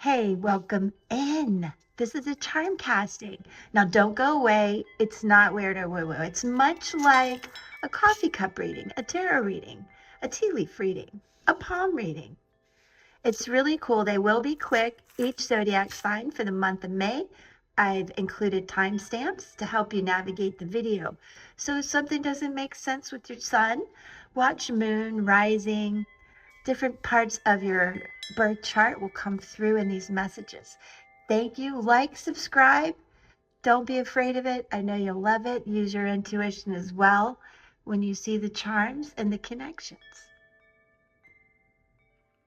Hey, welcome in. This is a charm casting. Now, don't go away. It's not weird or woo-woo. It's much like a coffee cup reading, a tarot reading, a tea leaf reading, a palm reading. It's really cool. They will be quick. Each zodiac sign for the month of May. I've included timestamps to help you navigate the video. So if something doesn't make sense with your sun, watch moon, rising, different parts of your birth chart will come through in these messages. Thank you. Like, subscribe. Don't be afraid of it. I know you'll love it. Use your intuition as well when you see the charms and the connections.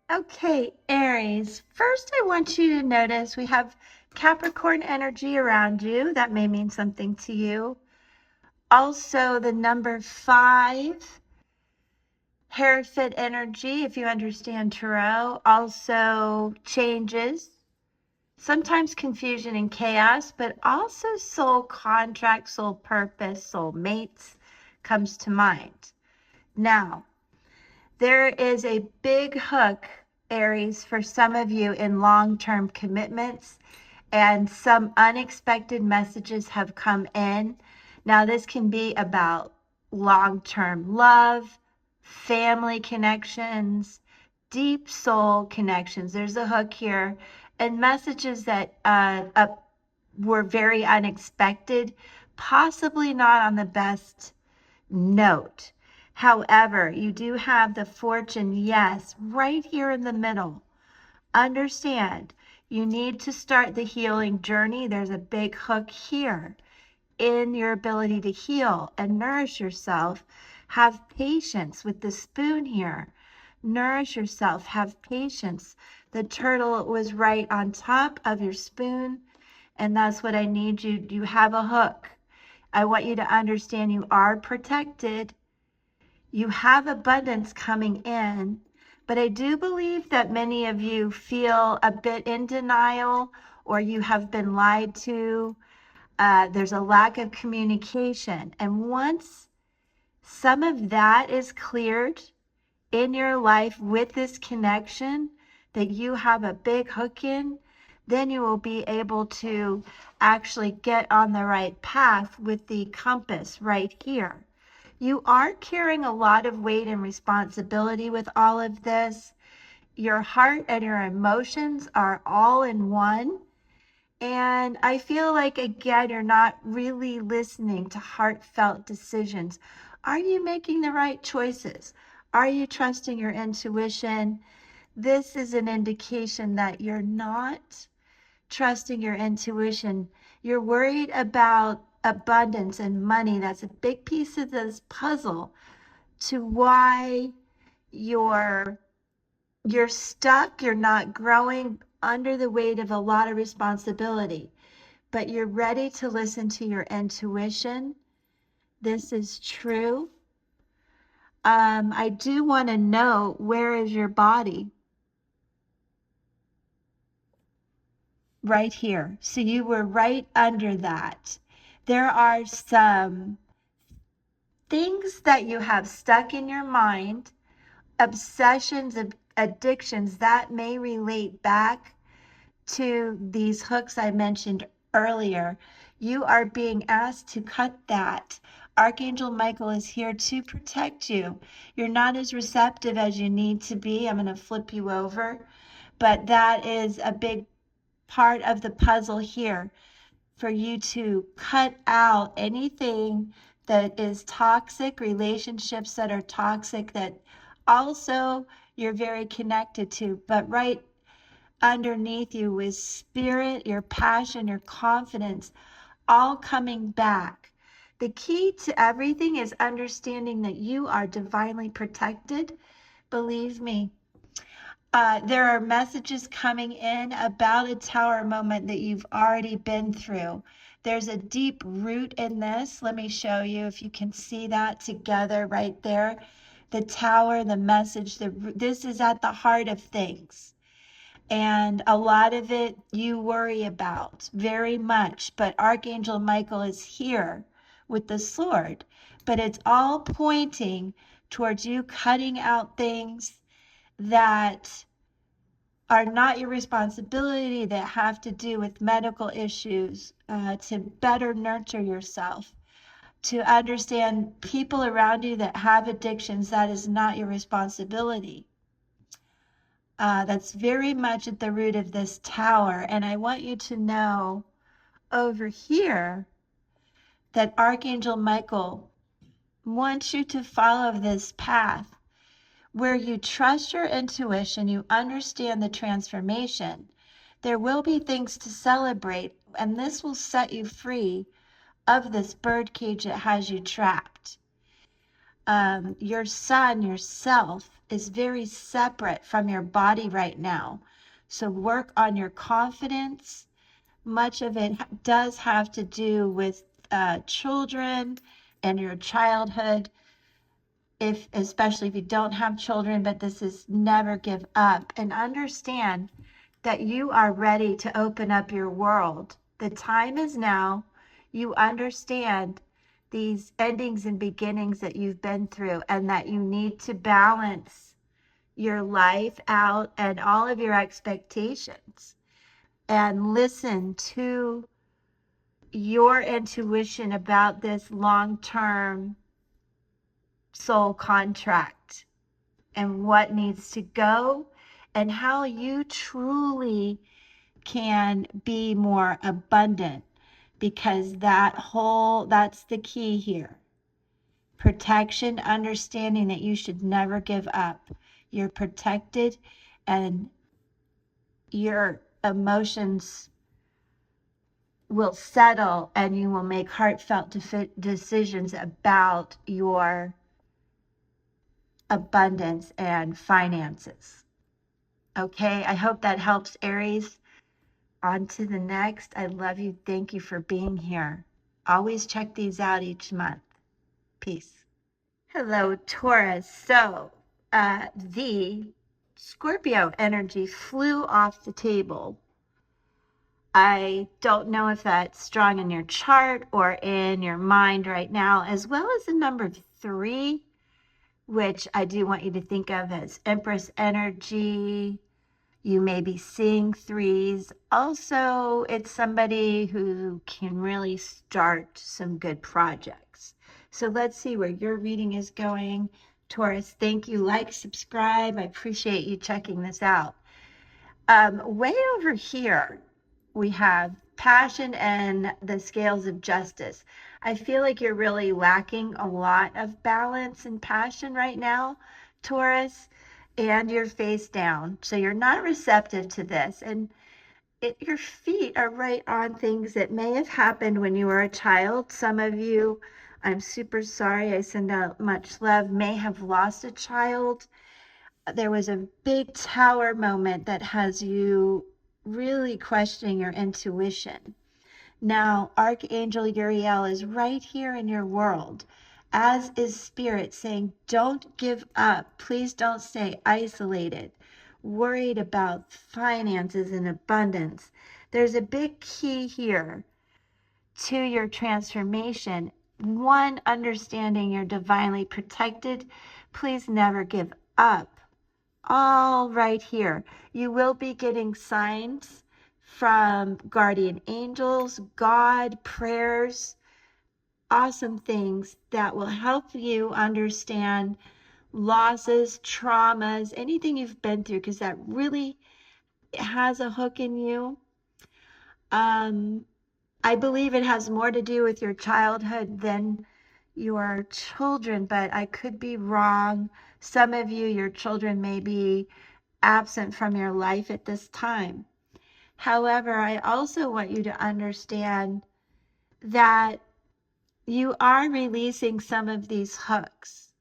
Okay, Aries. First, I want you to notice we have Capricorn energy around you. That may mean something to you. Also, the number 5. Hierophant energy, if you understand tarot, also changes, sometimes confusion and chaos, but also soul contract, soul purpose, soul mates comes to mind. Now, there is a big hook, Aries, for some of you in long-term commitments, and some unexpected messages have come in. Now, this can be about long-term love, family connections, deep soul connections. There's a hook here, and messages that were very unexpected, possibly not on the best note. However, you do have the fortune, yes, right here in the middle. Understand, you need to start the healing journey. There's a big hook here in your ability to heal and nourish yourself. Have patience with the spoon here. Nourish yourself. Have patience. The turtle was right on top of your spoon, and that's what I need you. You have a hook. I want you to understand you are protected. You have abundance coming in, but I do believe that many of you feel a bit in denial, or you have been lied to. There's a lack of communication. And once some of that is cleared in your life with this connection that you have a big hook in, then you will be able to actually get on the right path with the compass right here. You are carrying a lot of weight and responsibility with all of this. Your heart and your emotions are all in one. And I feel like, again, you're not really listening to heartfelt decisions. Are you making the right choices? Are you trusting your intuition? This is an indication that you're not trusting your intuition. You're worried about abundance and money. That's a big piece of this puzzle to why you're stuck, you're not growing under the weight of a lot of responsibility, but you're ready to listen to your intuition. This is true. I do want to know, where is your body? Right here. So you were right under that. There are some things that you have stuck in your mind, obsessions, addictions that may relate back to these hooks I mentioned earlier. You are being asked to cut that. Archangel Michael is here to protect you. You're not as receptive as you need to be. I'm going to flip you over, but that is a big part of the puzzle here, for you to cut out anything that is toxic, relationships that are toxic, that also you're very connected to, but right underneath you is spirit, your passion, your confidence, all coming back. The key to everything is understanding that you are divinely protected. Believe me. There are messages coming in about a tower moment that you've already been through. There's a deep root in this. Let me show you if you can see that together right there. The tower, the message, this is at the heart of things. And a lot of it you worry about very much, but Archangel Michael is here with the sword, but it's all pointing towards you cutting out things that are not your responsibility, that have to do with medical issues, to better nurture yourself, to understand people around you that have addictions. That is not your responsibility. That's very much at the root of this tower. And I want you to know over here that Archangel Michael wants you to follow this path where you trust your intuition, you understand the transformation. There will be things to celebrate, and this will set you free of this bird cage that has you trapped. Your son, yourself, is very separate from your body right now. So work on your confidence. Much of it does have to do with children and your childhood, especially if you don't have children. But this is never give up, and understand that you are ready to open up your world. The time is now. You understand these endings and beginnings that you've been through, and that you need to balance your life out and all of your expectations, and listen to your intuition about this long-term soul contract and what needs to go, and how you truly can be more abundant, because that's the key here. Protection, understanding that you should never give up. You're protected, and your emotions will settle, and you will make heartfelt decisions about your abundance and finances. Okay, I hope that helps, Aries. On to the next. I love you. Thank you for being here. Always check these out each month. Peace. Hello, Taurus. So the Scorpio energy flew off the table. I don't know if that's strong in your chart or in your mind right now, as well as the number 3, which I do want you to think of as Empress energy. You may be seeing 3s. Also, it's somebody who can really start some good projects. So let's see where your reading is going. Taurus, thank you. Like, subscribe. I appreciate you checking this out. Way over here, we have passion and the scales of justice. I feel like you're really lacking a lot of balance and passion right now, Taurus, and you're face down. So you're not receptive to this. And your feet are right on things that may have happened when you were a child. Some of you, I'm super sorry, I send out much love, may have lost a child. There was a big tower moment that has you really questioning your intuition. Now, Archangel Uriel is right here in your world, as is Spirit, saying, don't give up. Please don't stay isolated, worried about finances and abundance. There's a big key here to your transformation. One, understanding you're divinely protected. Please never give up. All right here. You will be getting signs from guardian angels, God, prayers, awesome things that will help you understand losses, traumas, anything you've been through, because that really has a hook in you. I believe it has more to do with your childhood than your children, but I could be wrong. Some of you, your children may be absent from your life at this time. However, I also want you to understand that you are releasing some of these hooks,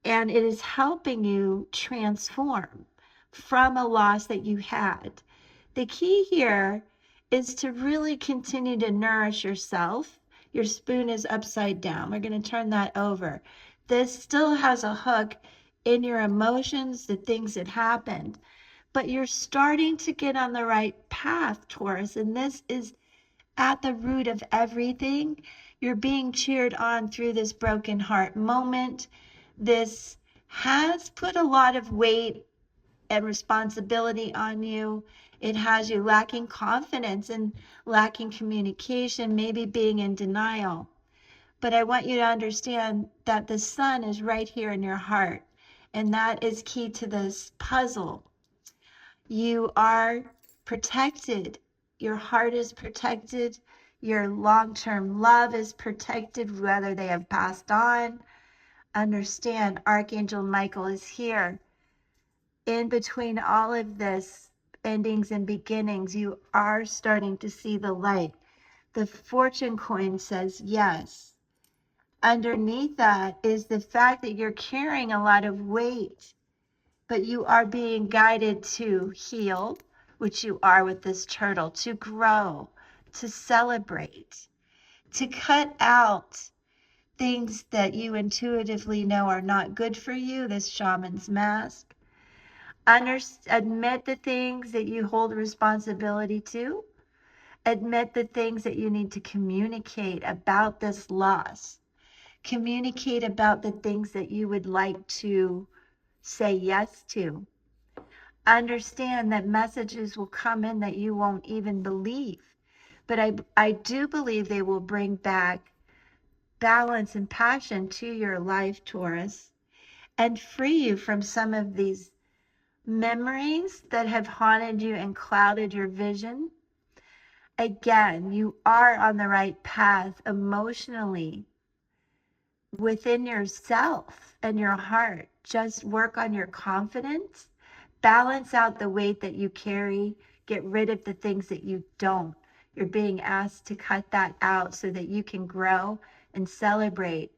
and it is helping you transform from a loss that you had. The key here is to really continue to nourish yourself. Your spoon is upside down. We're going to turn that over. This still has a hook in your emotions, the things that happened, but you're starting to get on the right path, Taurus, and this is at the root of everything. You're being cheered on through this broken heart moment. This has put a lot of weight and responsibility on you. It has you lacking confidence and lacking communication, maybe being in denial. But I want you to understand that the sun is right here in your heart, and that is key to this puzzle. You are protected. Your heart is protected. Your long-term love is protected, whether they have passed on. Understand, Archangel Michael is here. In between all of this, endings and beginnings, you are starting to see the light. The fortune coin says yes. Underneath that is the fact that you're carrying a lot of weight, but you are being guided to heal, which you are with this turtle, to grow, to celebrate, to cut out things that you intuitively know are not good for you, this shaman's mask. Admit the things that you hold responsibility to. Admit the things that you need to communicate about this loss. Communicate about the things that you would like to say yes to. Understand that messages will come in that you won't even believe. But I do believe they will bring back balance and passion to your life, Taurus, and free you from some of these memories that have haunted you and clouded your vision. Again, you are on the right path emotionally within yourself and your heart. Just work on your confidence, balance out the weight that you carry, get rid of the things that you don't. You're being asked to cut that out so that you can grow and celebrate,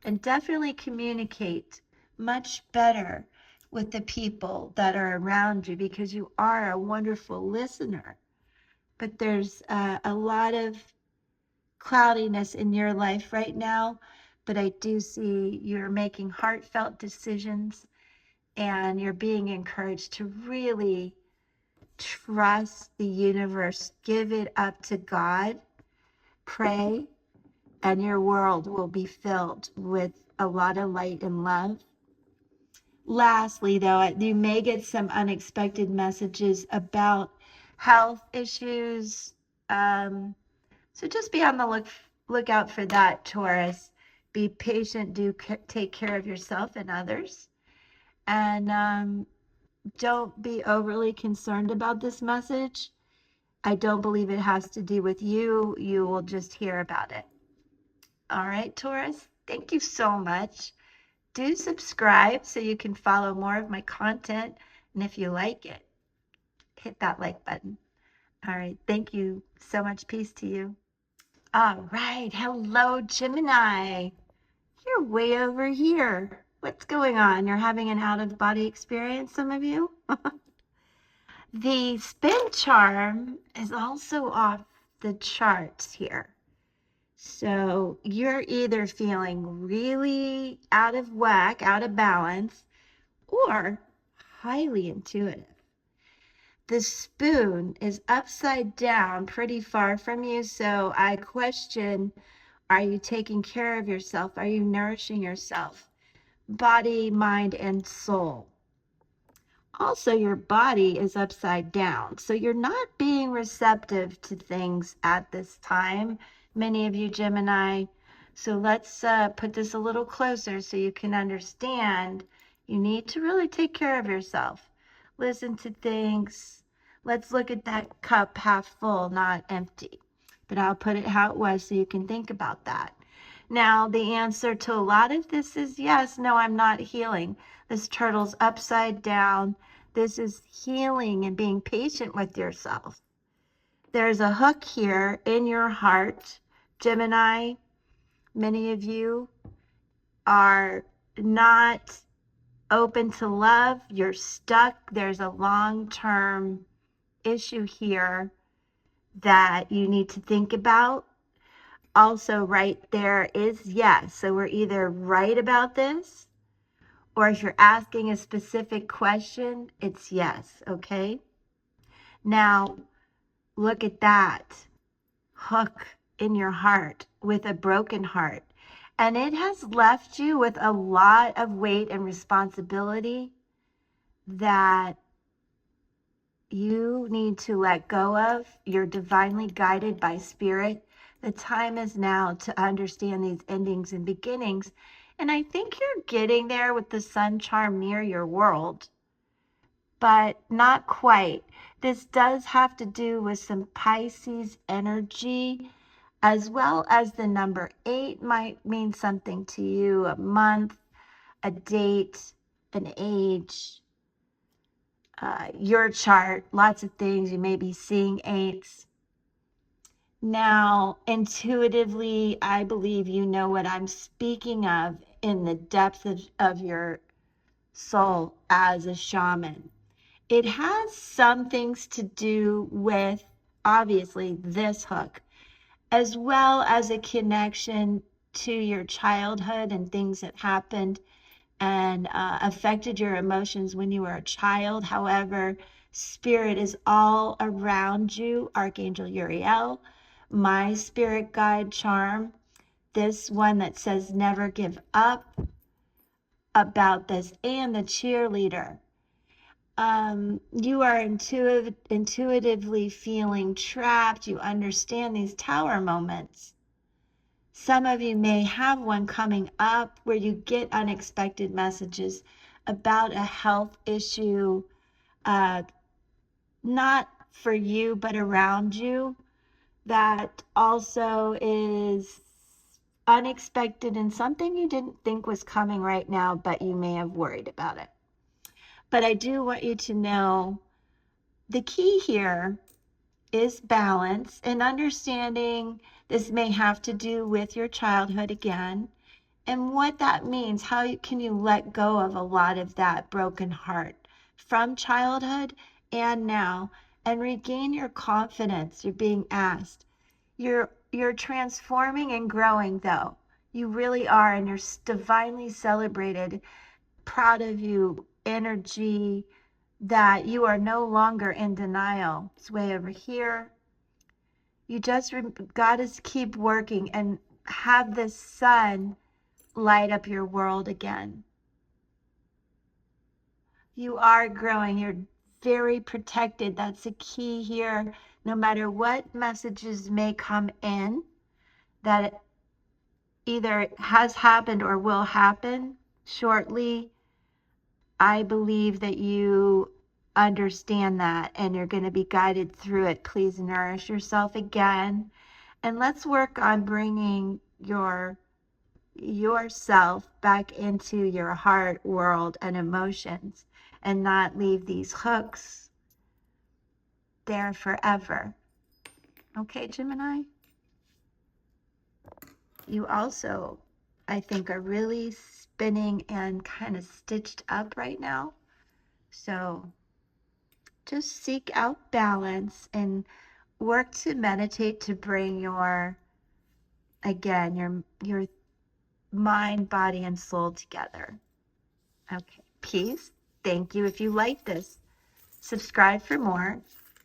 and definitely communicate much better with the people that are around you, because you are a wonderful listener. But there's a lot of cloudiness in your life right now, but I do see you're making heartfelt decisions, and you're being encouraged to really trust the universe. Give it up to God. Pray, and your world will be filled with a lot of light and love. Lastly, though, you may get some unexpected messages about health issues. So just be on the lookout for that, Taurus. Be patient. Do take care of yourself and others. And don't be overly concerned about this message. I don't believe it has to do with you. You will just hear about it. All right, Taurus, thank you so much. Do subscribe so you can follow more of my content. And if you like it, hit that like button. All right, thank you so much. Peace to you. All right, hello, Gemini. You're way over here. What's going on? You're having an out-of-body experience, some of you? The spin charm is also off the charts here. So you're either feeling really out of whack, out of balance, or highly intuitive. The spoon is upside down pretty far from you, so I question, are you taking care of yourself? Are you nourishing yourself? Body, mind, and soul. Also, your body is upside down, so you're not being receptive to things at this time, many of you Gemini. So let's put this a little closer so you can understand you need to really take care of yourself. Listen to things. Let's look at that cup half full, not empty. But I'll put it how it was so you can think about that. Now, the answer to a lot of this is yes. No, I'm not healing. This turtle's upside down. This is healing and being patient with yourself. There's a hook here in your heart. Gemini, many of you are not open to love. You're stuck. There's a long-term issue here that you need to think about. Also, right there is yes. So we're either right about this, or if you're asking a specific question, it's yes, okay? Now, look at that hook in your heart with a broken heart. And it has left you with a lot of weight and responsibility that you need to let go of. You're divinely guided by spirit. The time is now to understand these endings and beginnings. And I think you're getting there with the sun charm near your world, but not quite. This does have to do with some Pisces energy, as well as the number 8 might mean something to you, a month, a date, an age, your chart, lots of things. You may be seeing 8s. Now, intuitively, I believe you know what I'm speaking of in the depth of your soul as a shaman. It has some things to do with, obviously, this hook, as well as a connection to your childhood and things that happened and affected your emotions when you were a child. However, spirit is all around you. Archangel Uriel, my spirit guide charm, this one that says never give up, about this, and the cheerleader. You are intuitively feeling trapped. You understand these tower moments. Some of you may have one coming up where you get unexpected messages about a health issue, not for you, but around you, that also is unexpected and something you didn't think was coming right now, but you may have worried about it. But I do want you to know the key here is balance and understanding. This may have to do with your childhood again, and what that means. How can you let go of a lot of that broken heart from childhood and now, and regain your confidence? You're being asked. You're transforming and growing, though. You really are, and you're divinely celebrated. Proud of you. Energy that you are no longer in denial. It's way over here. You just got to keep working and have the sun light up your world again. You are growing. You're very protected. That's the key here. No matter what messages may come in, that either has happened or will happen shortly, I believe that you understand that and you're going to be guided through it. Please nourish yourself again. And let's work on bringing yourself back into your heart world and emotions, and not leave these hooks there forever. Okay, Gemini? You also, I think, are really spinning and kind of stitched up right now. So just seek out balance and work to meditate to bring your mind, body, and soul together. Okay, peace. Thank you. If you like this, subscribe for more.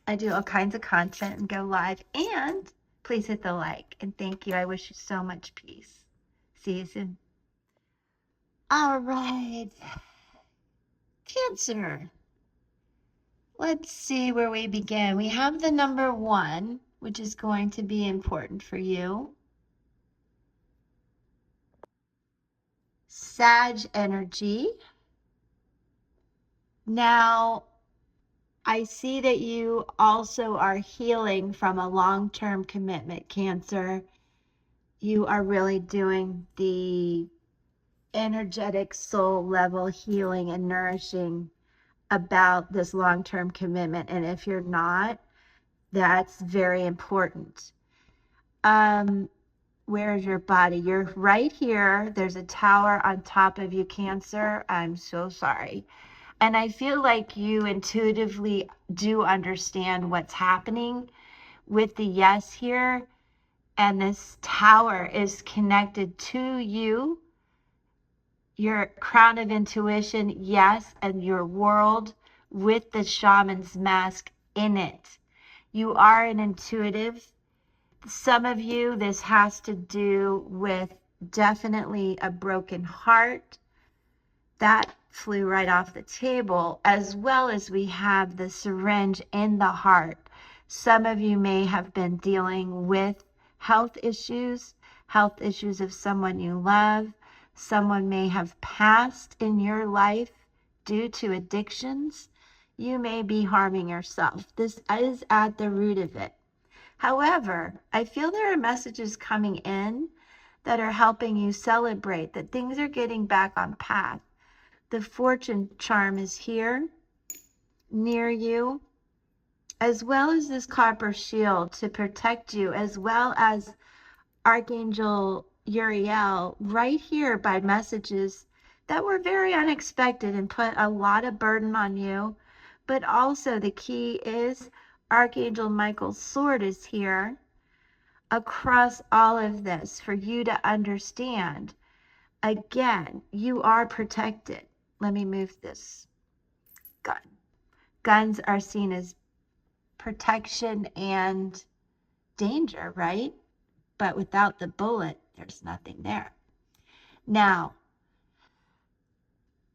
I do all kinds of content and go live. And please hit the like. And thank you. I wish you so much peace. See you soon. All right. Cancer. Let's see where we begin. We have the number 1, which is going to be important for you. Sag energy. Now, I see that you also are healing from a long-term commitment, Cancer. You are really doing the energetic soul level healing and nourishing about this long-term commitment. And if you're not, that's very important. Where is your body? You're right here. There's a tower on top of you, Cancer. I'm so sorry. And I feel like you intuitively do understand what's happening with the yes here. And this tower is connected to you, your crown of intuition, yes, and your world with the shaman's mask in it. You are an intuitive. Some of you, this has to do with definitely a broken heart. That flew right off the table, as well as we have the syringe in the heart. Some of you may have been dealing with health issues of someone you love. Someone may have passed in your life due to addictions. You may be harming yourself. This is at the root of it. However, I feel there are messages coming in that are helping you celebrate that things are getting back on path. The fortune charm is here near you, as well as this copper shield to protect you, as well as Archangel Uriel right here by messages that were very unexpected and put a lot of burden on you. But also the key is Archangel Michael's sword is here across all of this for you to understand. Again, you are protected. Let me move this gun. Guns are seen as protection and danger, right? But without the bullet, there's nothing there. Now,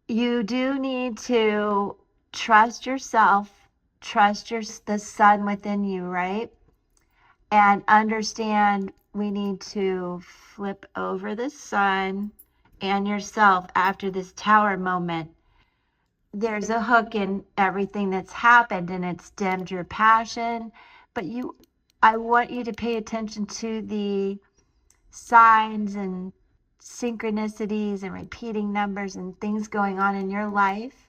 you do need to trust yourself, trust the sun within you, right? And understand we need to flip over the sun and yourself after this tower moment. There's a hook in everything that's happened and it's dimmed your passion, but I want you to pay attention to the signs and synchronicities and repeating numbers and things going on in your life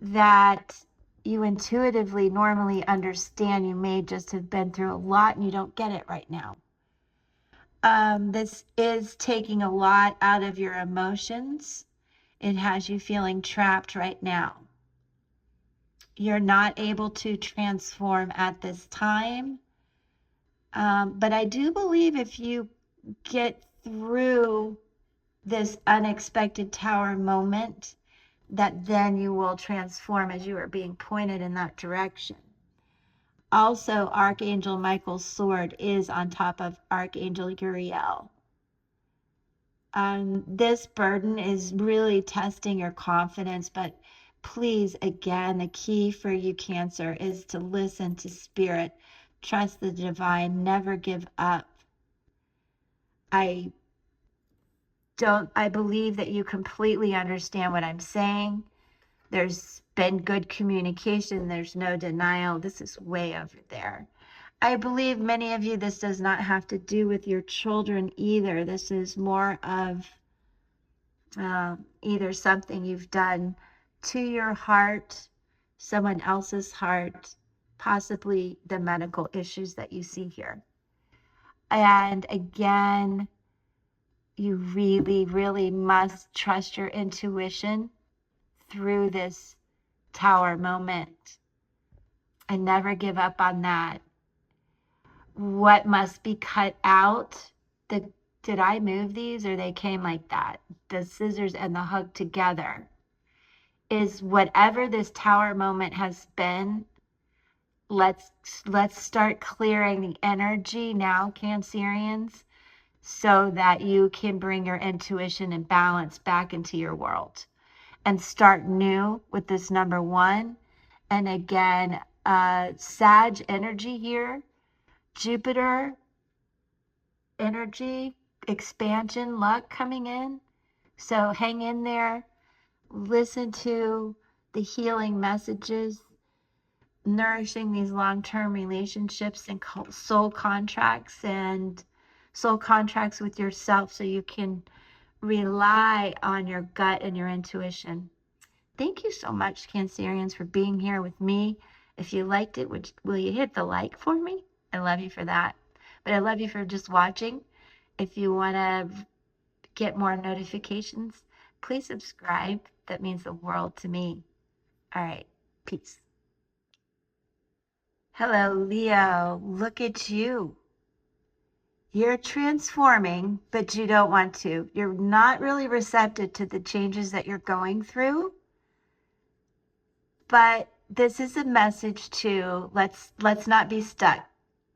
that you intuitively normally understand. You may just have been through a lot and you don't get it right now. This is taking a lot out of your emotions. It has you feeling trapped right now. You're not able to transform at this time. But I do believe if you get through this unexpected tower moment, that then you will transform as you are being pointed in that direction. Also, Archangel Michael's sword is on top of Archangel Uriel. This burden is really testing your confidence, but please, again, the key for you, Cancer, is to listen to Spirit, trust the divine, never give up. I believe that you completely understand what I'm saying. There's been good communication. There's no denial. This is way over there. I believe many of you, this does not have to do with your children either. This is more of either something you've done to your heart, someone else's heart, possibly the medical issues that you see here. And again, you really, really must trust your intuition through this tower moment and never give up on that. What must be cut out? Did I move these or they came like that? The scissors and the hook together is whatever this tower moment has been. Let's start clearing the energy now, Cancerians, so that you can bring your intuition and balance back into your world and start new with this number 1. And again, Sag energy here, Jupiter energy, expansion, luck coming in. So hang in there, listen to the healing messages, nourishing these long-term relationships and soul contracts with yourself so you can rely on your gut and your intuition. Thank you so much, Cancerians, for being here with me. If you liked it, will you hit the like for me? I love you for that. But I love you for just watching. If you want to get more notifications, please subscribe. That means the world to me. All right. Peace. Hello, Leo. Look at you. You're transforming, but you don't want to. You're not really receptive to the changes that you're going through. But this is a message to let's not be stuck.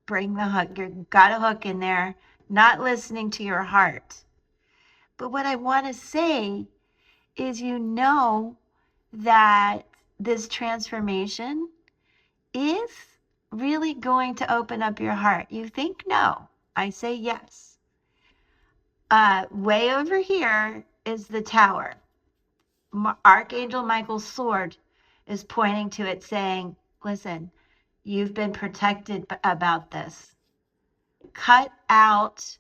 Bring the hook. You've got a hook in there, not listening to your heart. But what I want to say is you know that this transformation is really going to open up your heart. You think no. I say yes. Way over here is the tower. Archangel Michael's sword is pointing to it saying, listen, you've been protected about this. Cut out.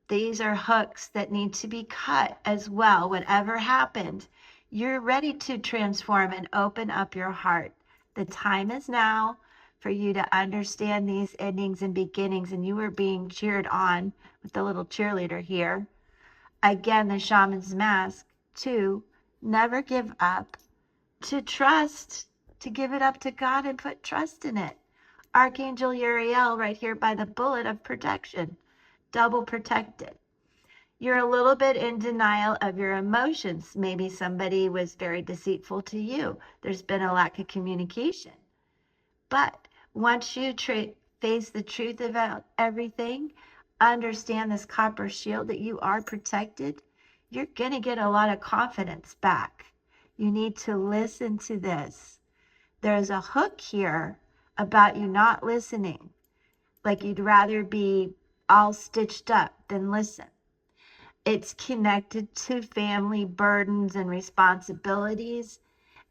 These are hooks that need to be cut as well. Whatever happened, you're ready to transform and open up your heart. The time is now for you to understand these endings and beginnings, and you are being cheered on with the little cheerleader here. Again, the shaman's mask, to never give up, to trust, to give it up to God and put trust in it. Archangel Uriel right here by the bullet of protection, double protected. You're a little bit in denial of your emotions. Maybe somebody was very deceitful to you. There's been a lack of communication. But once you face the truth about everything, understand this copper shield that you are protected, you're going to get a lot of confidence back. You need to listen to this. There's a hook here about you not listening, like you'd rather be all stitched up than listen. It's connected to family burdens and responsibilities.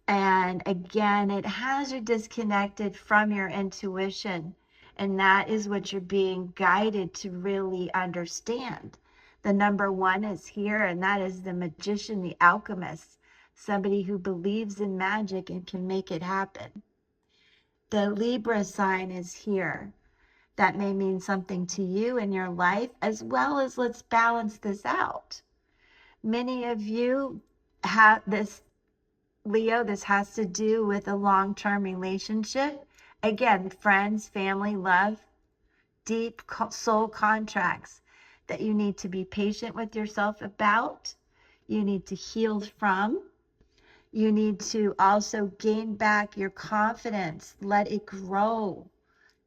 And again, it has you disconnected from your intuition. And that is what you're being guided to really understand. The number one is here, and that is the magician, the alchemist, somebody who believes in magic and can make it happen. The Libra sign is here. That may mean something to you in your life, as well as let's balance this out. Many of you have this, Leo, this has to do with a long-term relationship. Again, friends, family, love, deep soul contracts that you need to be patient with yourself about. You need to heal from. You need to also gain back your confidence. Let it grow.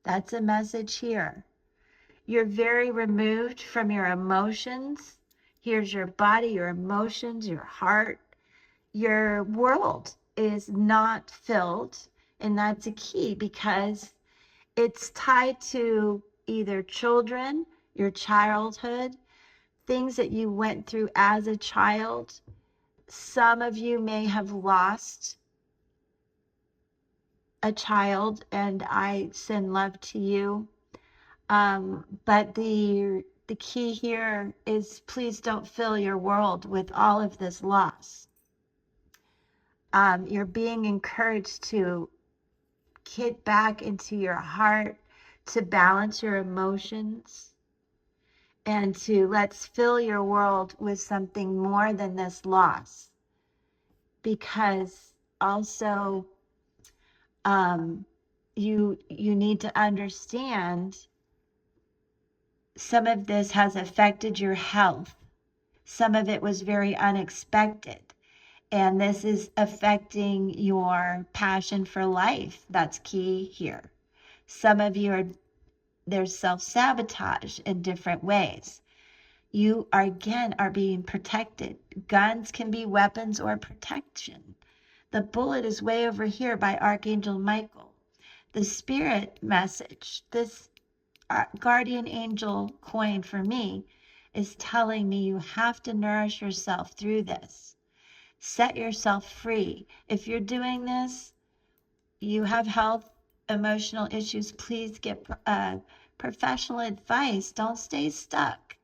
That's a message here. You're very removed from your emotions. Here's your body, your emotions, your heart. Your world is not filled, and that's a key because it's tied to either children, your childhood, things that you went through as a child. Some of you may have lost a child, and I send love to you. But the key here is please don't fill your world with all of this loss. You're being encouraged to get back into your heart, to balance your emotions, and to let's fill your world with something more than this loss. Because also, you need to understand some of this has affected your health. Some of it was very unexpected. And this is affecting your passion for life. That's key here. Some of you there's self-sabotage in different ways. You are being protected. Guns can be weapons or protection. The bullet is way over here by Archangel Michael. The spirit message, this guardian angel coin for me, is telling me you have to nourish yourself through this. Set yourself free. If you're doing this, you have health, emotional issues, please get professional advice. Don't stay stuck.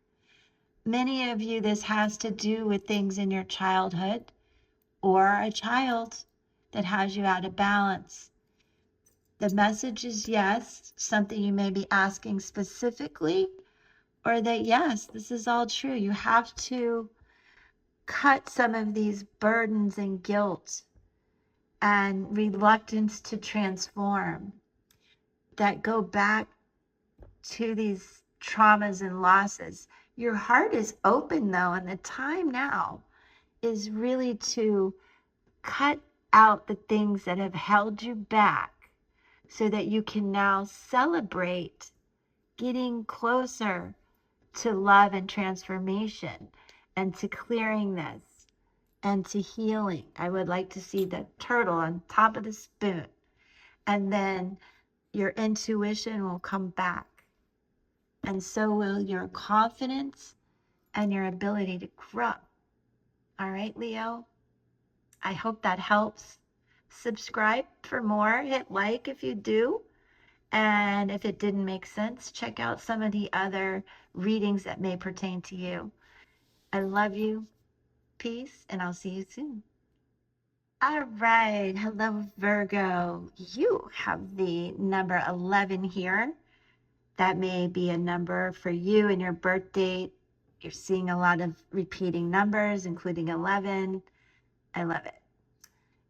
Many of you, this has to do with things in your childhood or a child that has you out of balance. The message is yes, something you may be asking specifically, or that yes, this is all true. You have to cut some of these burdens and guilt and reluctance to transform that go back to these traumas and losses. Your heart is open though, and the time now is really to cut out the things that have held you back so that you can now celebrate getting closer to love and transformation and to clearing this and to healing. I would like to see the turtle on top of the spoon. And then your intuition will come back. And so will your confidence and your ability to grow. All right, Leo? I hope that helps. Subscribe for more. Hit like if you do. And if it didn't make sense, check out some of the other readings that may pertain to you. I love you. Peace, and I'll see you soon. All right. Hello, Virgo. You have the number 11 here. That may be a number for you and your birth date. You're seeing a lot of repeating numbers, including 11. I love it.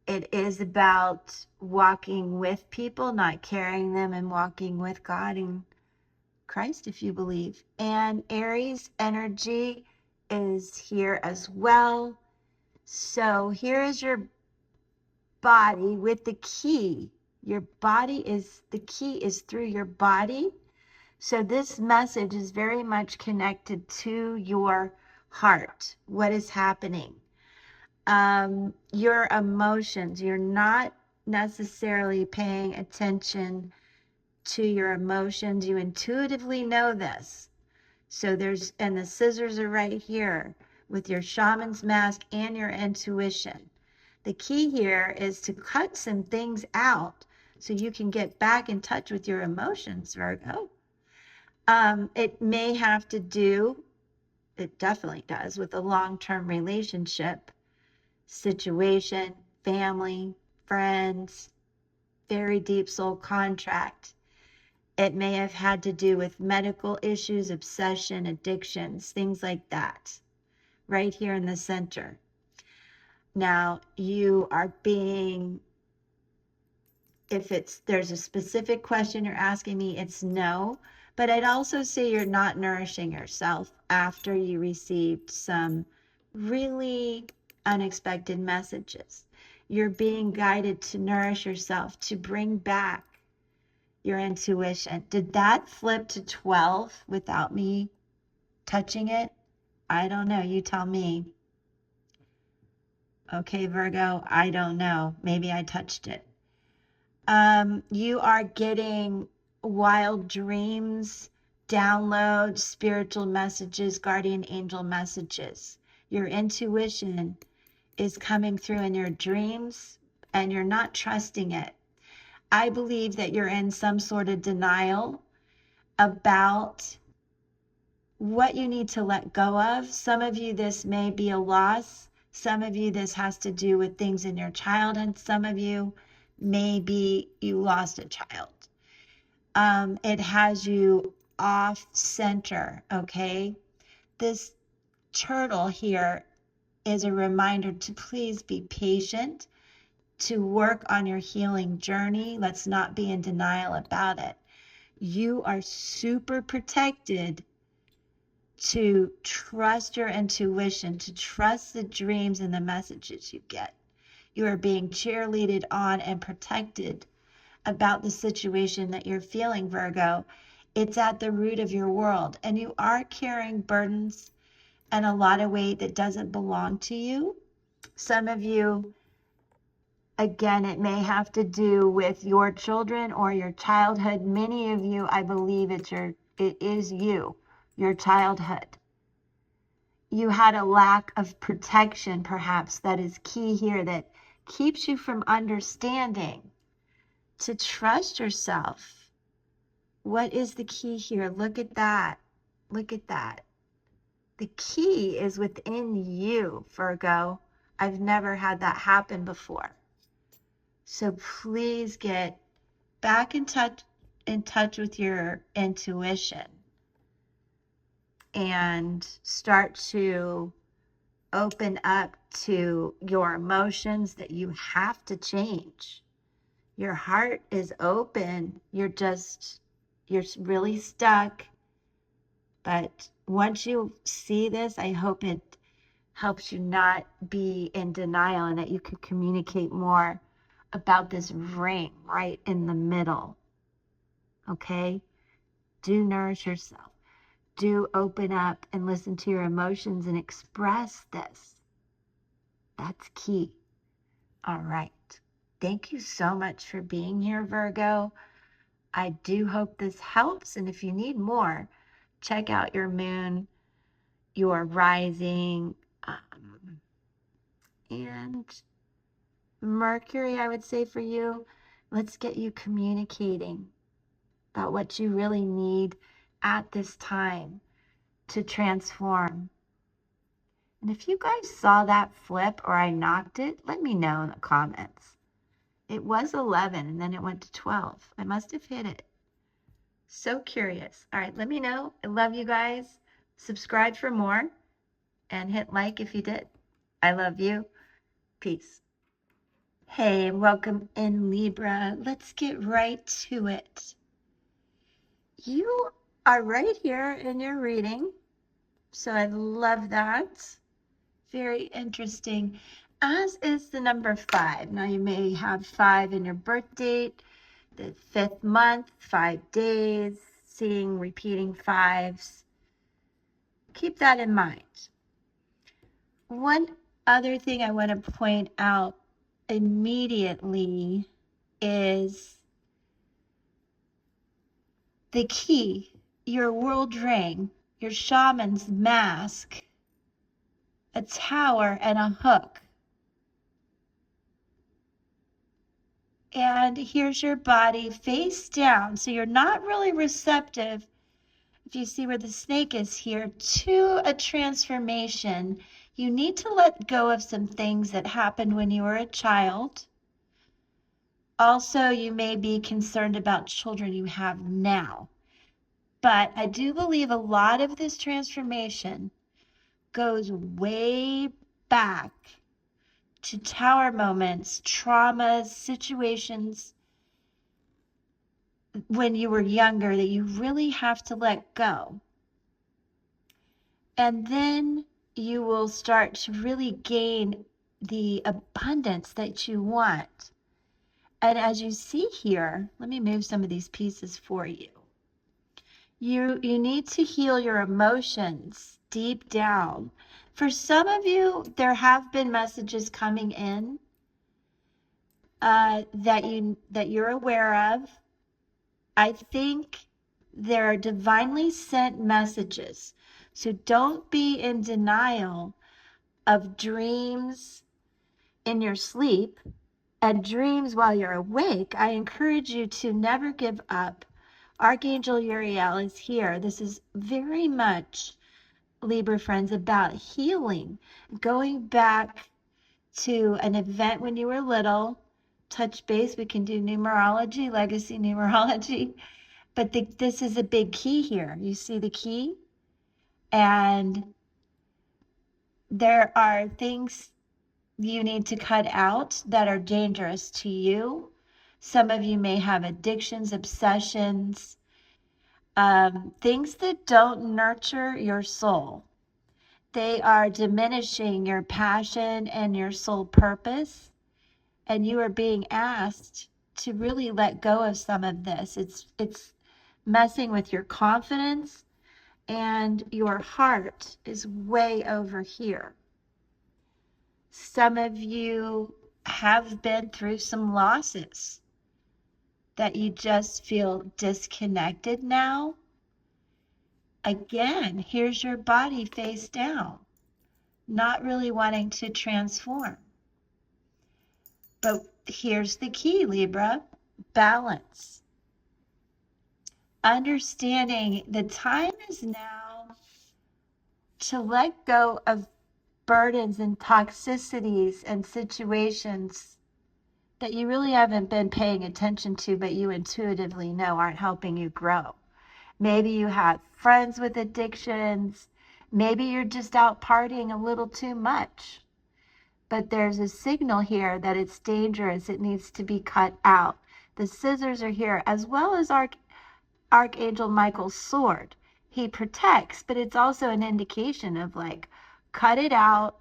It is about walking with people, not carrying them, and walking with God and Christ, if you believe. And Aries energy is here as well. So here is your body with the key. Your body is, the key is through your body. So this message is very much connected to your heart. What is happening? Your emotions. You're not necessarily paying attention to your emotions. You intuitively know this. So there's, and the scissors are right here with your shaman's mask and your intuition. The key here is to cut some things out so you can get back in touch with your emotions, Virgo. It may have to do, it definitely does, with a long-term relationship, situation, family, friends, very deep soul contract. It may have had to do with medical issues, obsession, addictions, things like that, right here in the center. Now, you are being, if there's a specific question you're asking me, it's no. But I'd also say you're not nourishing yourself after you received some really unexpected messages. You're being guided to nourish yourself, to bring back your intuition. Did that flip to 12 without me touching it? I don't know. You tell me. Okay, Virgo, I don't know. Maybe I touched it. You are getting wild dreams, downloads, spiritual messages, guardian angel messages. Your intuition is coming through in your dreams and you're not trusting it. I believe that you're in some sort of denial about what you need to let go of. Some of you, this may be a loss. Some of you, this has to do with things in your childhood. Some of you, maybe you lost a child. It has you off center, okay? This turtle here is a reminder to please be patient, to work on your healing journey. Let's not be in denial about it. You are super protected to trust your intuition, to trust the dreams and the messages you get. You are being cheerleaded on and protected about the situation that you're feeling, Virgo. It's at the root of your world, and you are carrying burdens and a lot of weight that doesn't belong to you. Some of you, again, it may have to do with your children or your childhood. Many of you, I believe it is you, your childhood. You had a lack of protection, perhaps, that is key here, that keeps you from understanding to trust yourself. What is the key here? Look at that. Look at that. The key is within you, Virgo. I've never had that happen before. So please get back in touch with your intuition and start to open up to your emotions that you have to change. Your heart is open. You're really stuck. But once you see this, I hope it helps you not be in denial and that you can communicate more about this ring right in the middle. Okay? Do nourish yourself. Do open up and listen to your emotions and express this. That's key. All right. Thank you so much for being here, Virgo. I do hope this helps. And if you need more, check out your moon, your rising, and Mercury, I would say for you. Let's get you communicating about what you really need at this time to transform. And if you guys saw that flip or I knocked it, let me know in the comments. It was 11 and then it went to 12. I must have hit it. So curious. All right, let me know. I love you guys. Subscribe for more and hit like if you did. I love you. Peace. Hey, welcome in Libra. Let's get right to it. You are right here in your reading. So I love that. Very interesting. As is the number 5. Now you may have 5 in your birth date, the 5th month, 5 days, seeing repeating 5s. Keep that in mind. One other thing I want to point out immediately is the key, your world ring, your shaman's mask, a tower, and a hook. And here's your body face down. So you're not really receptive, if you see where the snake is here, to a transformation. You need to let go of some things that happened when you were a child. Also, you may be concerned about children you have now. But I do believe a lot of this transformation goes way back to tower moments, traumas, situations when you were younger that you really have to let go. And then you will start to really gain the abundance that you want. And as you see here, let me move some of these pieces for you. You need to heal your emotions deep down. For some of you, there have been messages coming in that you're aware of. I think there are divinely sent messages. So don't be in denial of dreams in your sleep and dreams while you're awake. I encourage you to never give up. Archangel Uriel is here. This is very much, Libra friends, about healing, going back to an event when you were little, touch base. We can do numerology, legacy numerology, but this is a big key here. You see the key? And there are things you need to cut out that are dangerous to you. Some of you may have addictions, obsessions, things that don't nurture your soul. They are diminishing your passion and your soul purpose. And you are being asked to really let go of some of this. It's messing with your confidence, and your heart is way over here. Some of you have been through some losses that you just feel disconnected now. Again, here's your body face down, not really wanting to transform. But here's the key, Libra: balance. Understanding the time is now to let go of burdens and toxicities and situations that you really haven't been paying attention to, but you intuitively know aren't helping you grow. Maybe you have friends with addictions. Maybe you're just out partying a little too much. But there's a signal here that it's dangerous. It needs to be cut out. The scissors are here, as well as Archangel Michael's sword. He protects, but it's also an indication of like, cut it out.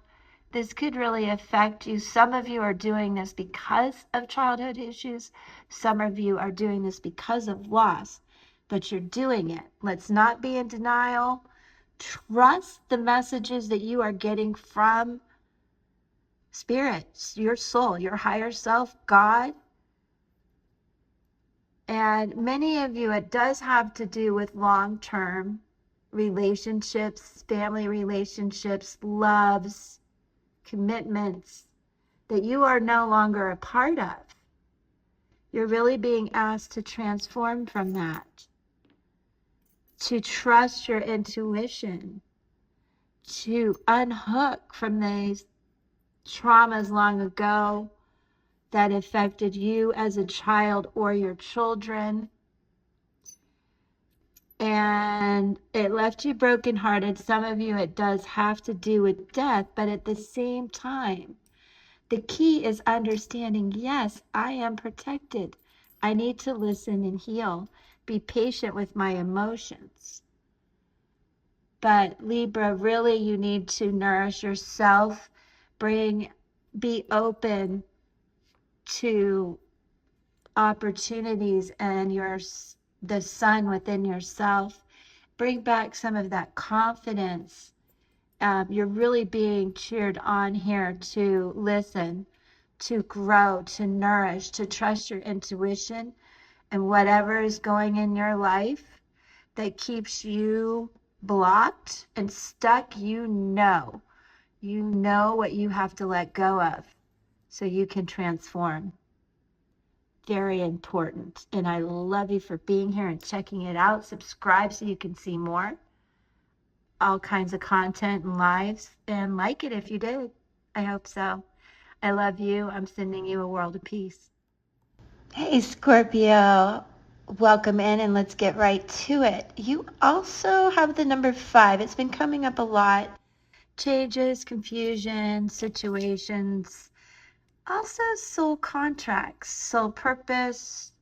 This could really affect you. Some of you are doing this because of childhood issues. Some of you are doing this because of loss, but you're doing it. Let's not be in denial. Trust the messages that you are getting from spirit, your soul, your higher self, God. And many of you, it does have to do with long-term relationships, family relationships, loves, commitments that you are no longer a part of. You're really being asked to transform from that, to trust your intuition, to unhook from these traumas long ago that affected you as a child or your children. And it left you brokenhearted. Some of you, it does have to do with death, but at the same time, the key is understanding, yes, I am protected. I need to listen and heal. Be patient with my emotions. But Libra, really, you need to nourish yourself. Be open to opportunities and the sun within yourself. Bring back some of that confidence. You're really being cheered on here to listen, to grow, to nourish, to trust your intuition, and whatever is going in your life that keeps you blocked and stuck, you know what you have to let go of so you can transform. Very important. And I love you for being here and checking it out. Subscribe so you can see more. All kinds of content and lives, and like it if you did. I hope so. I love you. I'm sending you a world of peace. Hey, Scorpio. Welcome in, and let's get right to it. You also have the number 5. It's been coming up a lot. Changes, confusion, situations. Also soul contracts, soul purpose,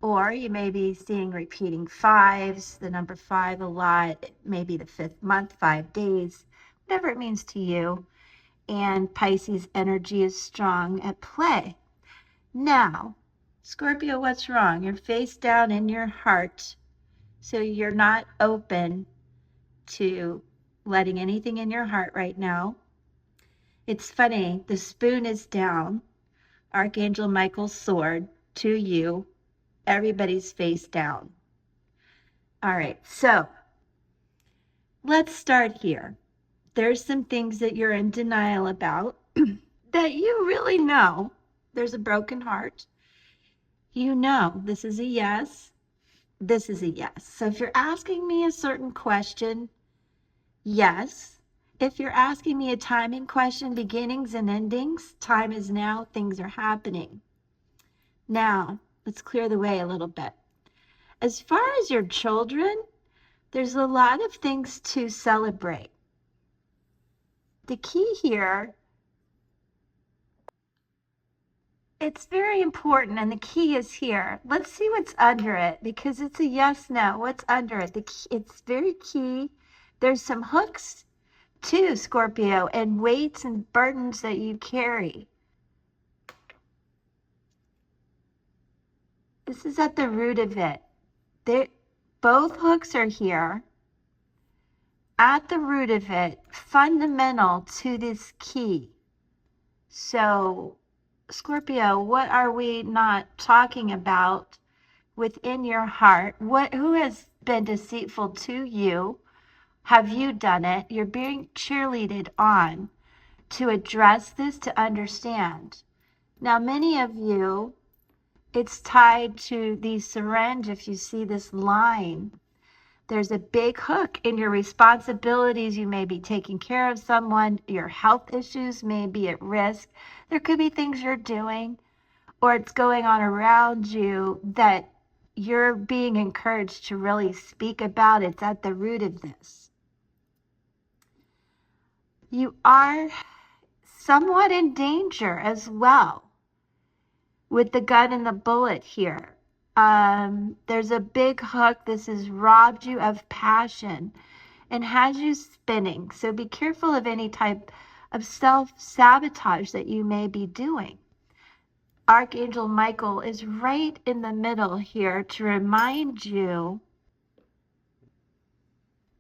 or you may be seeing repeating 5s, the number 5 a lot, maybe the 5th month, 5 days, whatever it means to you. And Pisces energy is strong at play. Now, Scorpio, what's wrong? You're face down in your heart, so you're not open to letting anything in your heart right now. It's funny, the spoon is down, Archangel Michael's sword to you, everybody's face down. All right, so let's start here. There's some things that you're in denial about that you really know. There's a broken heart. You know this is a yes. This is a yes. So if you're asking me a certain question, yes. If you're asking me a timing question, beginnings and endings, time is now, things are happening. Now, let's clear the way a little bit. As far as your children, there's a lot of things to celebrate. The key here, it's very important, and the key is here. Let's see what's under it, because it's a yes, no. What's under it? It's very key. There's some hooks too, Scorpio, and weights and burdens that you carry. This is at the root of it. Both hooks are here. At the root of it, fundamental to this key. So, Scorpio, what are we not talking about within your heart? Who has been deceitful to you? Have you done it? You're being cheerleaded on to address this, to understand. Now, many of you, it's tied to the syringe. If you see this line, there's a big hook in your responsibilities. You may be taking care of someone. Your health issues may be at risk. There could be things you're doing or it's going on around you that you're being encouraged to really speak about. It's at the root of this. You are somewhat in danger as well with the gun and the bullet here. There's a big hook. This has robbed you of passion and has you spinning. So be careful of any type of self-sabotage that you may be doing. Archangel Michael is right in the middle here to remind you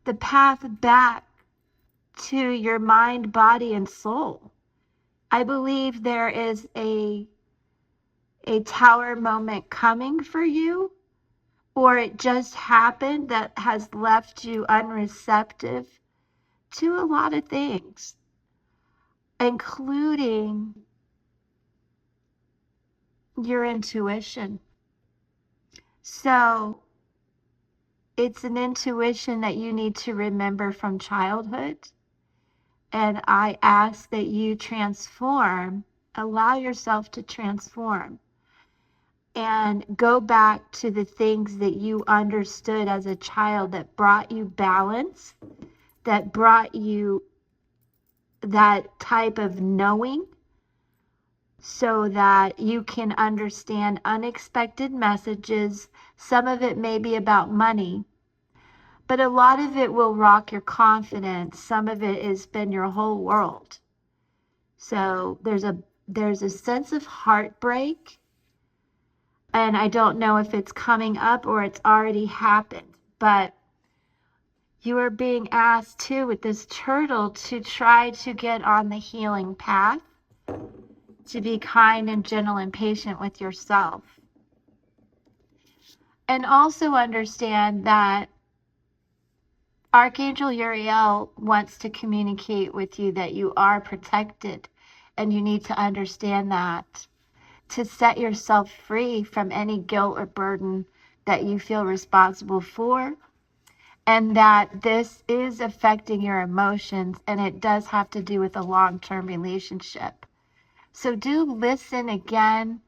the path back to your mind, body, and soul. I believe there is a tower moment coming for you, or it just happened that has left you unreceptive to a lot of things, including your intuition. So it's an intuition that you need to remember from childhood. And I ask that you transform, allow yourself to transform, and go back to the things that you understood as a child that brought you balance, that brought you that type of knowing, so that you can understand unexpected messages. Some of it may be about money, but a lot of it will rock your confidence. Some of it has been your whole world. So there's a sense of heartbreak, and I don't know if it's coming up or it's already happened, but you are being asked too with this turtle to try to get on the healing path, to be kind and gentle and patient with yourself. And also understand that Archangel Uriel wants to communicate with you that you are protected, and you need to understand that, to set yourself free from any guilt or burden that you feel responsible for, and that this is affecting your emotions, and it does have to do with a long-term relationship. So do listen again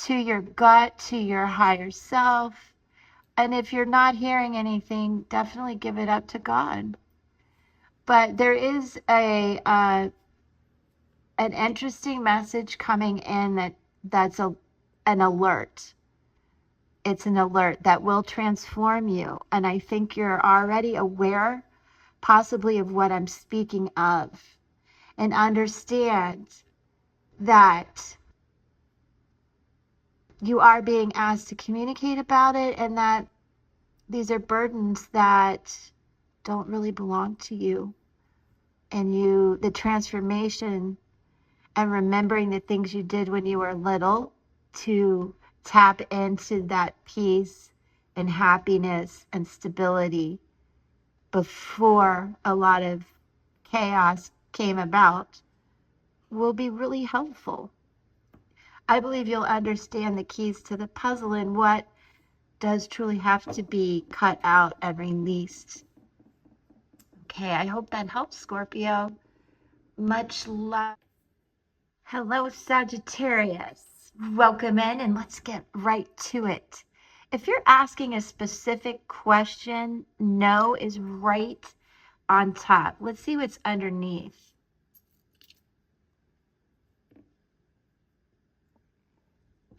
to your gut, to your higher self. And if you're not hearing anything, definitely give it up to God. But there is an interesting message coming in that's an alert. It's an alert that will transform you. And I think you're already aware, possibly, of what I'm speaking of. And understand that you are being asked to communicate about it, and that these are burdens that don't really belong to you. And the transformation and remembering the things you did when you were little to tap into that peace and happiness and stability before a lot of chaos came about will be really helpful. I believe you'll understand the keys to the puzzle and what does truly have to be cut out and released. Okay, I hope that helps, Scorpio. Much love. Hello, Sagittarius. Welcome in, and let's get right to it. If you're asking a specific question, no is right on top. Let's see what's underneath.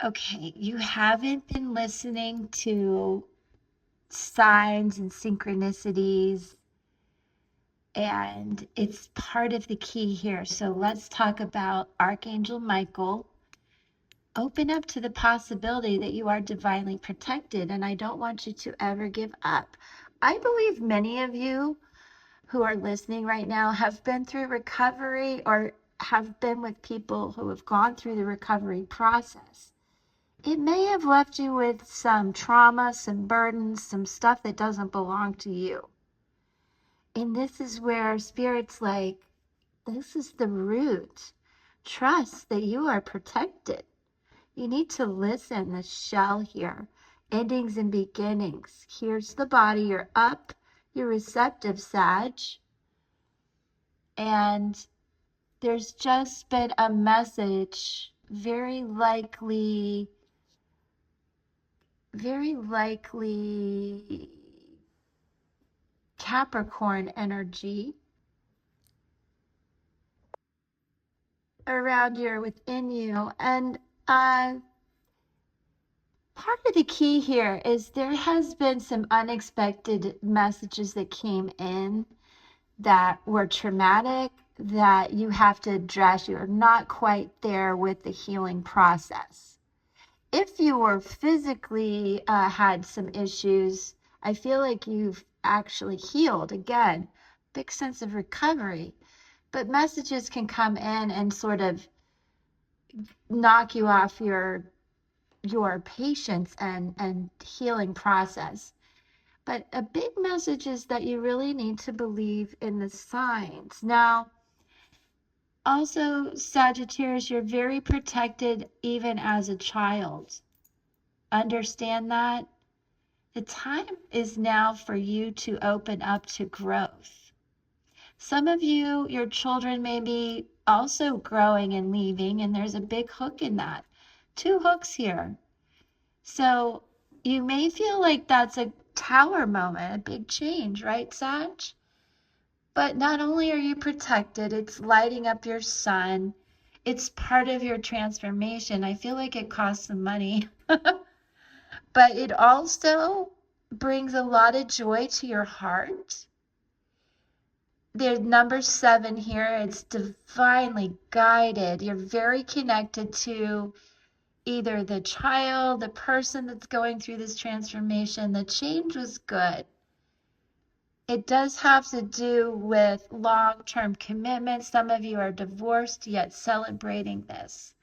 Okay, you haven't been listening to signs and synchronicities, and it's part of the key here. So let's talk about Archangel Michael. Open up to the possibility that you are divinely protected, and I don't want you to ever give up. I believe many of you who are listening right now have been through recovery, or have been with people who have gone through the recovery process. It may have left you with some trauma, some burdens, some stuff that doesn't belong to you. And this is where Spirit's like, this is the root. Trust that you are protected. You need to listen, the shell here. Endings and beginnings. Here's the body. You're up. You're receptive, Sag. And there's just been a message, very likely Capricorn energy around you or within you. And part of the key here is there has been some unexpected messages that came in that were traumatic, that you have to address. You're not quite there with the healing process. If you were physically had some issues, I feel like you've actually healed. Again, big sense of recovery. But messages can come in and sort of knock you off your patience and healing process. But a big message is that you really need to believe in the signs. Now, also, Sagittarius, you're very protected even as a child. Understand that. The time is now for you to open up to growth. Some of you, your children may be also growing and leaving, and there's a big hook in that. 2 hooks here. So you may feel like that's a tower moment, a big change, right, Sag? But not only are you protected, it's lighting up your sun. It's part of your transformation. I feel like it costs some money, but it also brings a lot of joy to your heart. There's number 7 here. It's divinely guided. You're very connected to either the child, the person that's going through this transformation. The change was good. It does have to do with long-term commitment. Some of you are divorced yet celebrating this.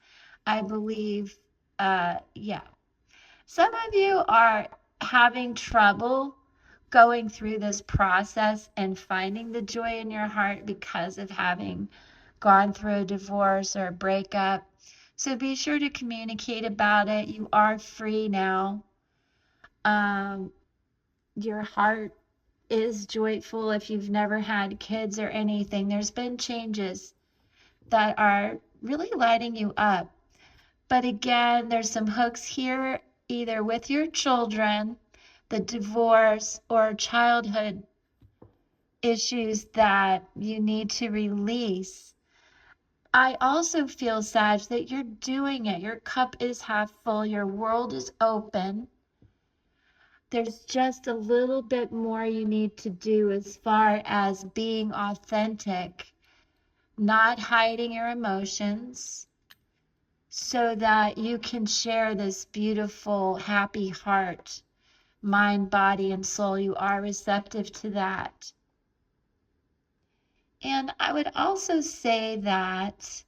I believe, yeah. Some of you are having trouble going through this process and finding the joy in your heart because of having gone through a divorce or a breakup. So be sure to communicate about it. You are free now. Your heart is joyful if you've never had kids or anything. There's been changes that are really lighting you up. But again, there's some hooks here, either with your children, the divorce, or childhood issues that you need to release. I also feel, Sag, that you're doing it. Your cup is half full. Your world is open. There's just a little bit more you need to do as far as being authentic, not hiding your emotions, so that you can share this beautiful, happy heart, mind, body, and soul. You are receptive to that. And I would also say that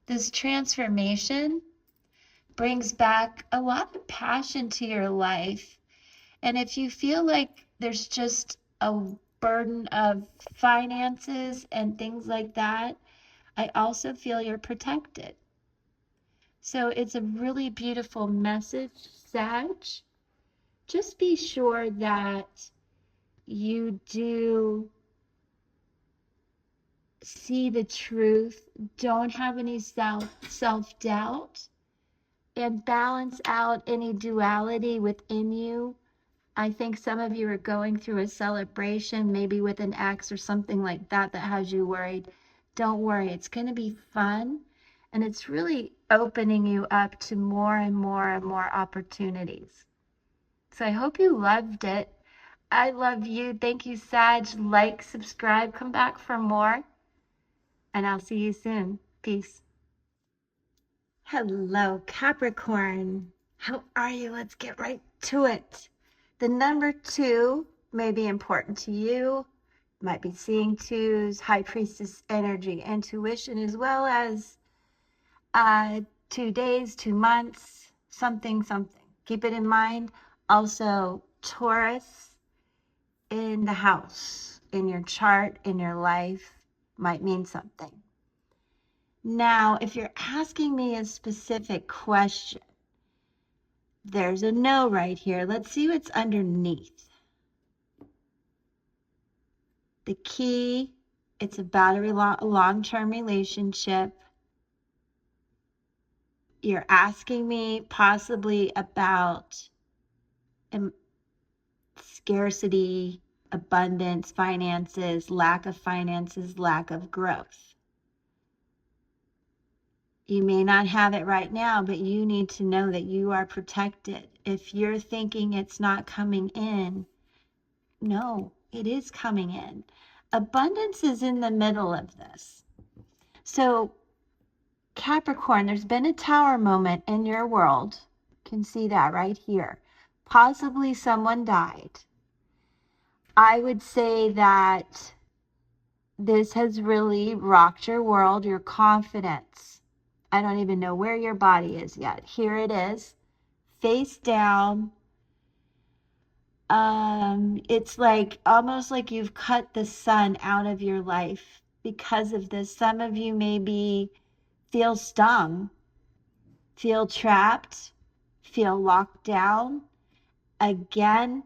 this transformation brings back a lot of passion to your life. And if you feel like there's just a burden of finances and things like that, I also feel you're protected. So it's a really beautiful message, Sag. Just be sure that you do see the truth, don't have any self-doubt, and balance out any duality within you. I think some of you are going through a celebration, maybe with an ex or something like that that has you worried. Don't worry, it's going to be fun, and it's really opening you up to more and more and more opportunities. So I hope you loved it. I love you. Thank you, Sag. Like, subscribe, come back for more, and I'll see you soon. Peace. Hello, Capricorn. How are you? Let's get right to it. The number 2 may be important to you. Might be seeing 2s, High Priestess energy, intuition, as well as 2 days, 2 months, something. Keep it in mind. Also, Taurus in the house, in your chart, in your life, might mean something. Now, if you're asking me a specific question, there's a no right here. Let's see what's underneath. The key, it's about a long-term relationship. You're asking me possibly about scarcity, abundance, finances, lack of growth. You may not have it right now, but you need to know that you are protected. If you're thinking it's not coming in, no, it is coming in. Abundance is in the middle of this. So Capricorn, there's been a tower moment in your world. You can see that right here. Possibly someone died. I would say that this has really rocked your world, your confidence. I don't even know where your body is yet. Here it is, face down. It's like almost like you've cut the sun out of your life because of this. Some of you maybe feel stung, feel trapped, feel locked down. Again,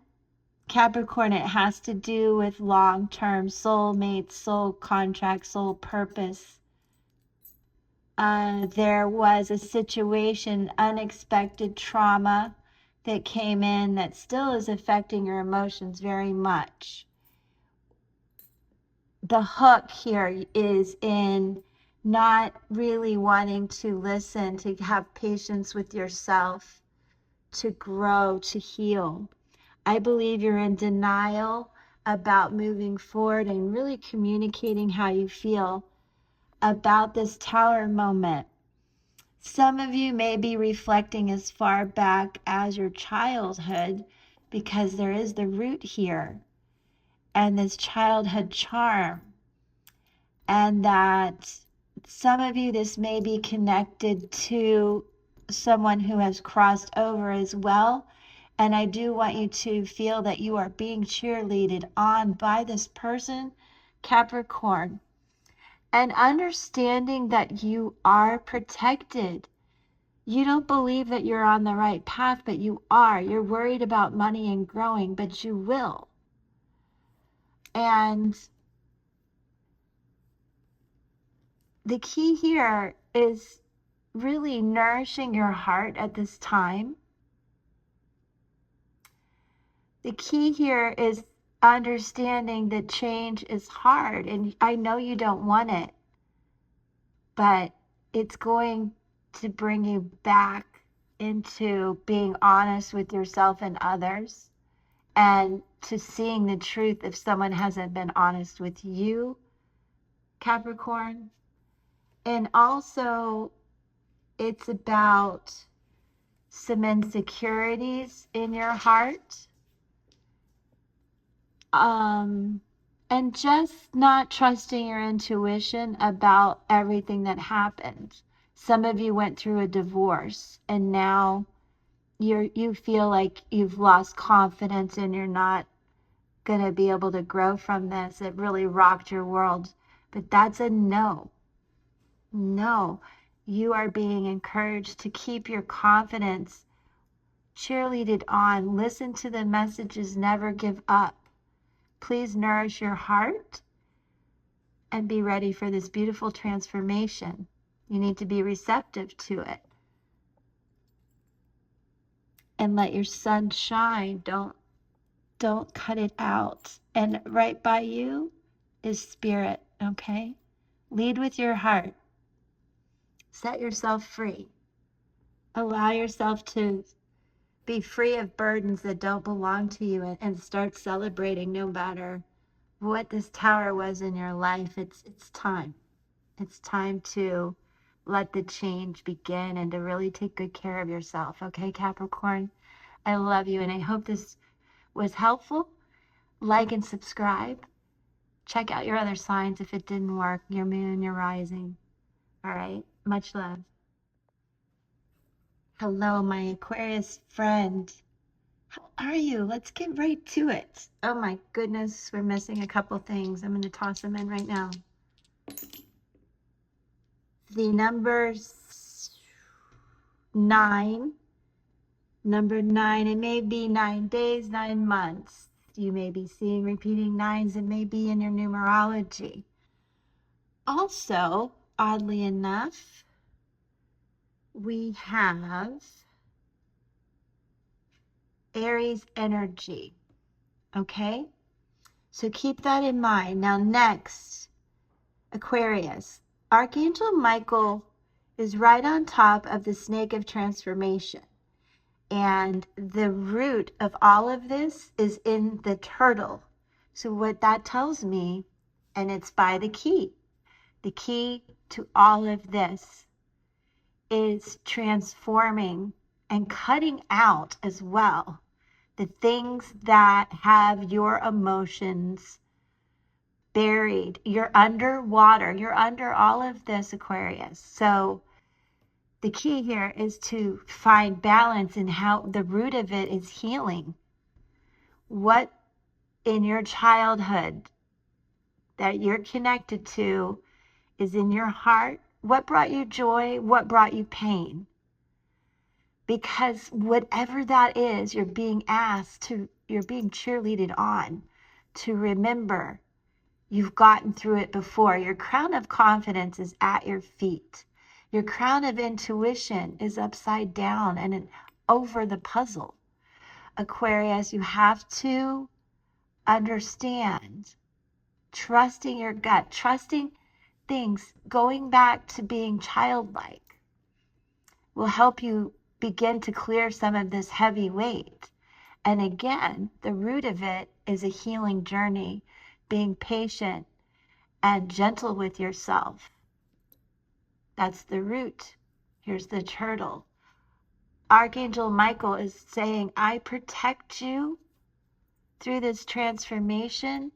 Capricorn, it has to do with long-term soulmates, soul contract, soul purpose. There was a situation, unexpected trauma that came in that still is affecting your emotions very much. The hook here is in not really wanting to listen, to have patience with yourself, to grow, to heal. I believe you're in denial about moving forward and really communicating how you feel about this Tower moment. Some of you may be reflecting as far back as your childhood because there is the root here and this childhood charm. And that some of you, this may be connected to someone who has crossed over as well. And I do want you to feel that you are being cheerleaded on by this person, Capricorn, and understanding that you are protected. You don't believe that you're on the right path, but you are. You're worried about money and growing, but you will. And the key here is really nourishing your heart at this time. The key here is understanding that change is hard, and I know you don't want it, but it's going to bring you back into being honest with yourself and others, and to seeing the truth if someone hasn't been honest with you, Capricorn. And also, it's about some insecurities in your heart. And just not trusting your intuition about everything that happened. Some of you went through a divorce and now you feel like you've lost confidence and you're not going to be able to grow from this. It really rocked your world. But that's a no. No. You are being encouraged to keep your confidence cheerleaded on. Listen to the messages, never give up. Please nourish your heart and be ready for this beautiful transformation. You need to be receptive to it. And let your sun shine. Don't cut it out. And right by you is spirit, okay? Lead with your heart. Set yourself free. Allow yourself to be free of burdens that don't belong to you, and start celebrating no matter what this tower was in your life. It's time. It's time to let the change begin and to really take good care of yourself. Okay, Capricorn? I love you, and I hope this was helpful. Like and subscribe. Check out your other signs if it didn't work, your moon, your rising. All right, much love. Hello, my Aquarius friend. How are you? Let's get right to it. Oh my goodness, we're missing a couple things. I'm going to toss them in right now. The numbers 9. Number 9, it may be 9 days, 9 months. You may be seeing repeating 9s. It may be in your numerology. Also, oddly enough, we have Aries energy. Okay? So keep that in mind. Now next, Aquarius. Archangel Michael is right on top of the snake of transformation. And the root of all of this is in the turtle. So what that tells me, and it's by the key to all of this is transforming and cutting out as well the things that have your emotions buried. You're underwater. You're under all of this, Aquarius. So the key here is to find balance in how the root of it is healing. What in your childhood that you're connected to is in your heart? What brought you joy? What brought you pain? Because whatever that is, you're being cheerleaded on to remember you've gotten through it before. Your crown of confidence is at your feet. Your crown of intuition is upside down and over the puzzle. Aquarius, you have to understand, trusting your gut, trusting things, going back to being childlike will help you begin to clear some of this heavy weight. And again, the root of it is a healing journey, being patient and gentle with yourself. That's the root. Here's the turtle. Archangel Michael is saying, I protect you through this transformation.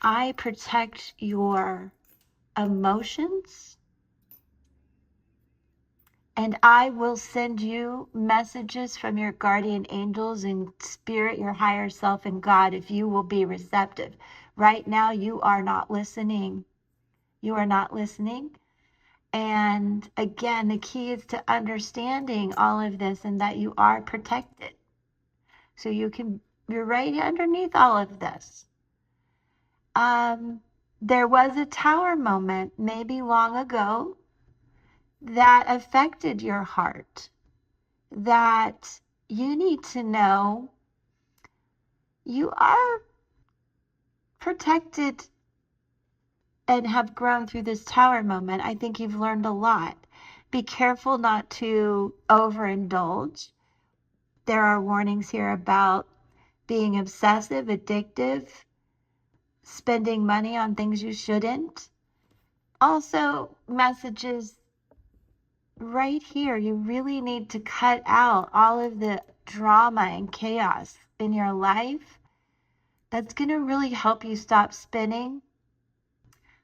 I protect your emotions. And I will send you messages from your guardian angels and spirit, your higher self, and God, if you will be receptive. Right now, you are not listening. You are not listening. And again, the key is to understanding all of this and that you are protected. So you're right underneath all of this. There was a tower moment maybe long ago that affected your heart, that you need to know you are protected and have grown through this tower moment. I think you've learned a lot. Be careful not to overindulge. There are warnings here about being obsessive, addictive, spending money on things you shouldn't. Also, messages right here, you really need to cut out all of the drama and chaos in your life. That's going to really help you stop spinning.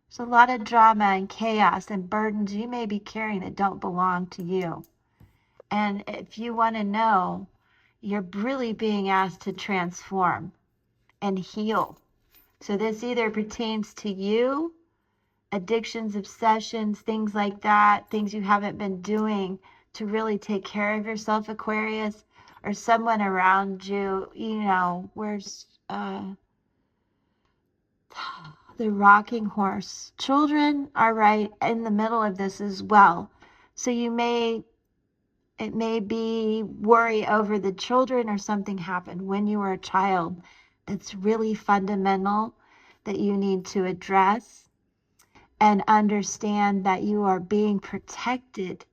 There's a lot of drama and chaos and burdens you may be carrying that don't belong to you. And if you want to know, you're really being asked to transform and heal. So this either pertains to you, addictions, obsessions, things like that, things you haven't been doing to really take care of yourself, Aquarius, or someone around you, where's the rocking horse? Children are right in the middle of this as well. So it may be worry over the children or something happened when you were a child that's really fundamental that you need to address. And understand that you are being protected.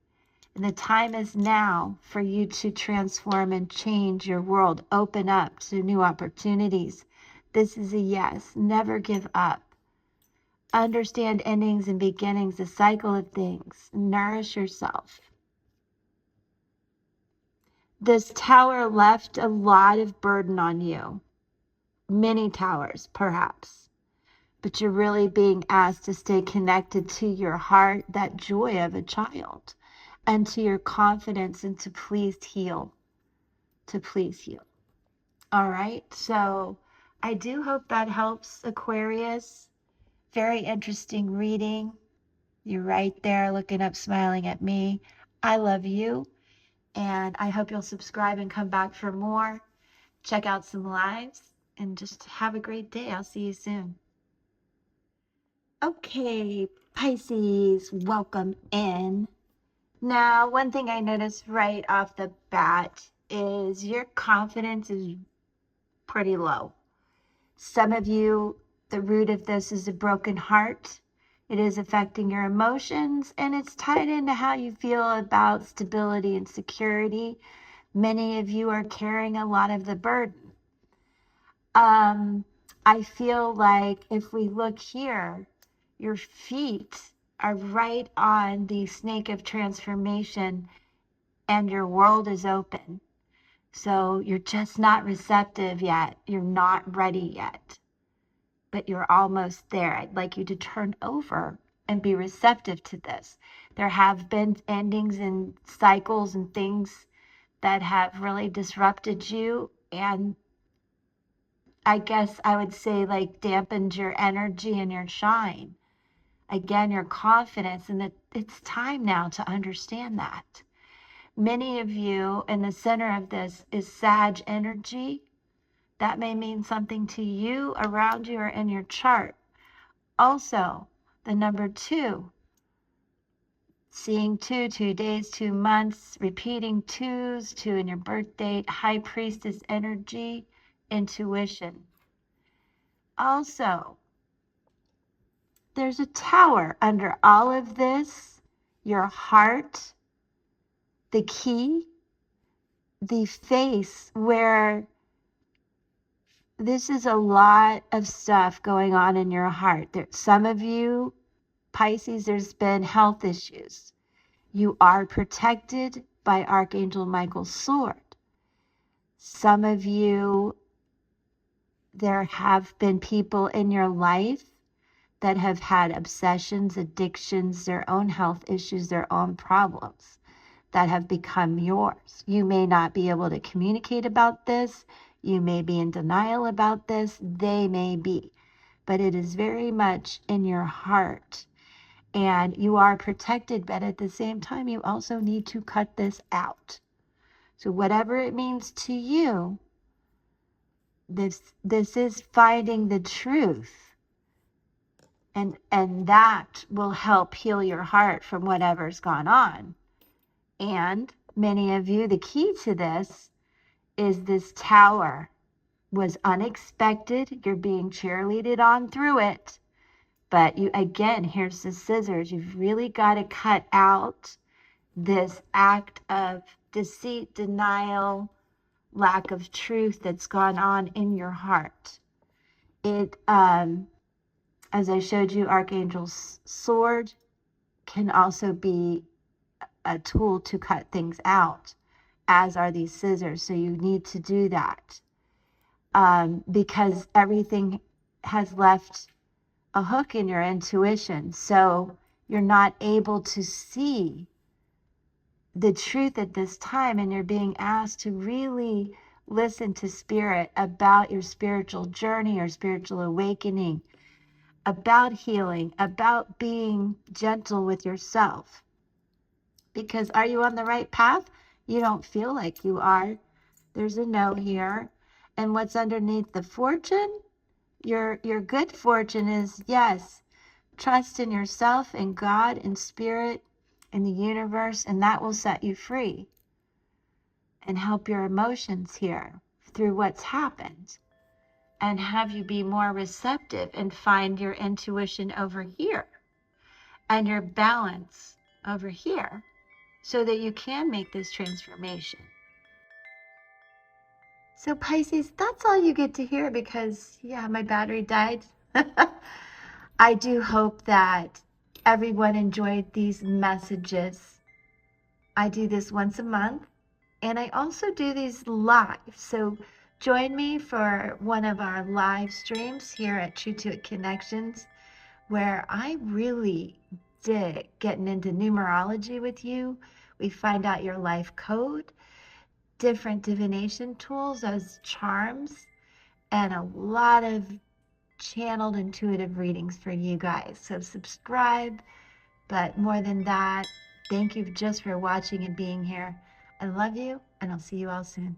And the time is now for you to transform and change your world. Open up to new opportunities. This is a yes. Never give up. Understand endings and beginnings, the cycle of things. Nourish yourself. This tower left a lot of burden on you. Many towers, perhaps. But you're really being asked to stay connected to your heart, that joy of a child, and to your confidence, and to please heal. All right. So I do hope that helps, Aquarius. Very interesting reading. You're right there looking up, smiling at me. I love you. And I hope you'll subscribe and come back for more. Check out some lives and just have a great day. I'll see you soon. Okay, Pisces, welcome in. Now, one thing I noticed right off the bat is your confidence is pretty low. Some of you, the root of this is a broken heart. It is affecting your emotions, and it's tied into how you feel about stability and security. Many of you are carrying a lot of the burden. I feel like if we look here, your feet are right on the snake of transformation and your world is open. So you're just not receptive yet. You're not ready yet. but you're almost there. I'd like you to turn over and be receptive to this. There have been endings and cycles and things that have really disrupted you, and I guess I would say like dampened your energy and your shine. Again, your confidence, and that it's time now to understand that. Many of you in the center of this is Sag energy. That may mean something to you, around you, or in your chart. Also, the number 2, seeing 2, 2 days, 2 months, repeating 2s, 2 in your birth date, High Priestess energy, intuition. Also, there's a tower under all of this, your heart, the key, the face, where this is a lot of stuff going on in your heart. Some of you, Pisces, there's been health issues. You are protected by Archangel Michael's sword. Some of you, there have been people in your life that have had obsessions, addictions, their own health issues, their own problems that have become yours. You may not be able to communicate about this. You may be in denial about this. They may be. But it is very much in your heart. And you are protected, but at the same time, you also need to cut this out. So whatever it means to you, this is finding the truth. And that will help heal your heart from whatever's gone on. And many of you, the key to this is this tower was unexpected. You're being cheerleaded on through it. But you, again, here's the scissors. You've really got to cut out this act of deceit, denial, lack of truth that's gone on in your heart. It, as I showed you, Archangel's sword can also be a tool to cut things out, as are these scissors. So you need to do that because everything has left a hook in your intuition. So you're not able to see the truth at this time, and you're being asked to really listen to spirit about your spiritual journey or spiritual awakening, about healing, about being gentle with yourself. Because are you on the right path? You don't feel like you are. There's a no here. And what's underneath the fortune? Your good fortune is, yes, trust in yourself and God and spirit and the universe, and that will set you free and help your emotions here through what's happened and have you be more receptive and find your intuition over here and your balance over here so that you can make this transformation. So Pisces, that's all you get to hear because, yeah, my battery died. I do hope that everyone enjoyed these messages. I do this once a month, and I also do these live. So join me for one of our live streams here at Tru2itt Connections, where I really dig getting into numerology with you. We find out your life code, different divination tools as charms, and a lot of channeled intuitive readings for you guys. So subscribe, but more than that, thank you just for watching and being here. I love you, and I'll see you all soon.